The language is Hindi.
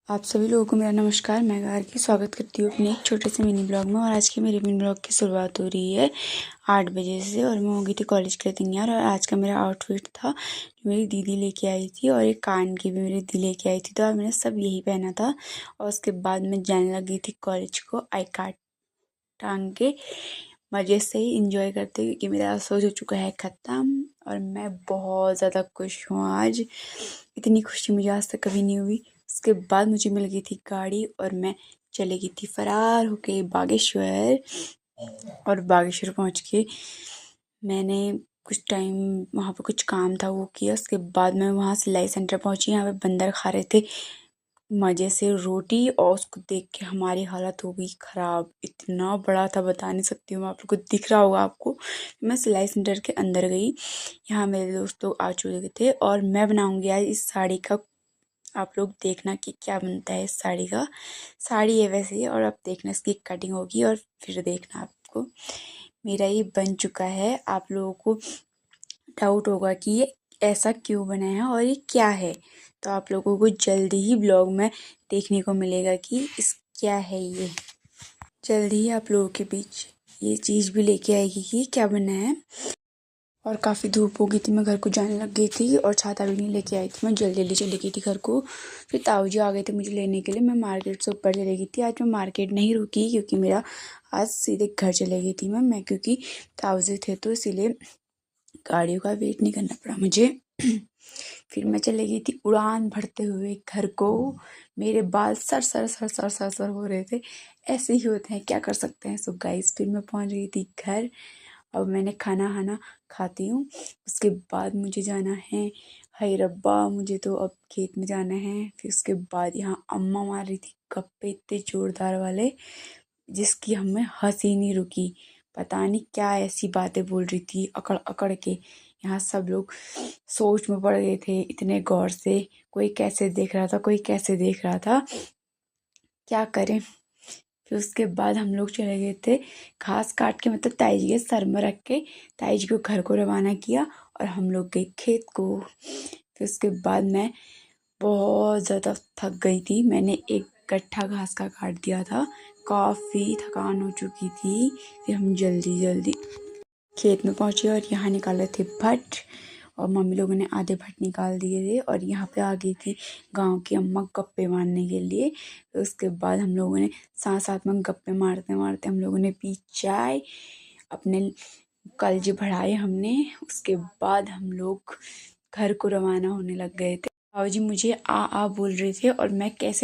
आप सभी लोगों को मेरा नमस्कार। मैं गार्गी स्वागत करती हूँ अपने एक छोटे से मिनी ब्लॉग में। और आज के मेरे मिनी ब्लॉग की शुरुआत हो रही है 8 बजे से और मैं हो गई थी कॉलेज के लिए तैयार। और आज का मेरा आउटफिट था जो मेरी दीदी लेके आई थी, और एक कान की भी मेरी दीदी लेके आई थी, तो आज मैंने सब यही पहना था। और उसके बाद मैं जाने लगी थी कॉलेज को आई कार्ड टांग के, मज़े से ही इंजॉय करते, क्योंकि मेरा सोच हो चुका है ख़त्म। और मैं बहुत ज़्यादा खुश हूँ आज। इतनी खुशी मुझे आज तक कभी नहीं हुई। उसके बाद मुझे मिल गई थी गाड़ी और मैं चली गई थी फरार होके बागेश्वर। और बागेश्वर पहुँच के मैंने कुछ टाइम वहाँ पे कुछ काम था वो किया। उसके बाद मैं वहाँ सिलाई सेंटर पहुँची। यहाँ पे बंदर खा रहे थे मज़े से रोटी, और उसको देख के हमारी हालत हो गई ख़राब। इतना बड़ा था बता नहीं सकती हूँ, आप लोग को दिख रहा होगा आपको। मैं सिलाई सेंटर के अंदर गई। यहाँ मेरे दोस्त लोग आ चुके थे और मैं बनाऊँगी आज इस साड़ी का। आप लोग देखना कि क्या बनता है इस साड़ी का। साड़ी है वैसे ही, और अब देखना इसकी कटिंग होगी और फिर देखना आपको। मेरा ये बन चुका है। आप लोगों को डाउट होगा कि ये ऐसा क्यों बना है और ये क्या है, तो आप लोगों को जल्दी ही ब्लॉग में देखने को मिलेगा कि इस क्या है ये। जल्दी ही आप लोगों के बीच ये चीज़ भी लेके आएगी कि क्या बना है। और काफ़ी धूप हो गई थी, मैं घर को जाने लग गई थी और छाता भी नहीं लेके आई थी। मैं जल्दी जल्दी चली गई थी घर को। फिर ताऊ जी आ गए थे मुझे लेने के लिए। मैं मार्केट से ऊपर चली गई थी। आज मैं मार्केट नहीं रुकी क्योंकि मेरा आज सीधे घर चले गई थी मैं क्योंकि ताऊ जी थे, तो इसीलिए गाड़ियों का वेट नहीं करना पड़ा मुझे। फिर मैं चली गई थी उड़ान भरते हुए घर को। मेरे बाल sir sir sir sir sir sir हो रहे थे। ऐसे ही होते हैं, क्या कर सकते हैं। सो गाइस, फिर मैं पहुंच गई थी घर। अब मैंने खाना खाती हूँ। उसके बाद मुझे जाना है, हाय रब्बा, मुझे तो अब खेत में जाना है। फिर उसके बाद यहाँ अम्मा मार रही थी गप्पे इतने जोरदार वाले, जिसकी हमें हंसी नहीं रुकी। पता नहीं क्या ऐसी बातें बोल रही थी अकड़ अकड़ के। यहाँ सब लोग सोच में पड़ गए थे इतने गौर से। कोई कैसे देख रहा था, कोई कैसे देख रहा था, क्या करें। फिर उसके बाद हम लोग चले गए थे घास काट के, मतलब ताई जी के सर में रख के ताई जी को घर को रवाना किया और हम लोग गए खेत को। फिर उसके बाद मैं बहुत ज़्यादा थक गई थी। मैंने एक गट्ठा घास का काट दिया था। काफ़ी थकान हो चुकी थी। फिर हम जल्दी जल्दी खेत में पहुँचे और यहाँ निकाले थे भट्ट, और मम्मी लोगों ने आधे भट्ट निकाल दिए थे। और यहाँ पे आ गई थी गांव की अम्मा गप्पे मारने के लिए। उसके बाद हम लोगों ने साथ साथ में गप्पे मारते मारते हम लोगों ने पी चाय, अपने कलजे भराए हमने। उसके बाद हम लोग घर को रवाना होने लग गए थे। बाबूजी मुझे आ बोल रहे थे और मैं कैसे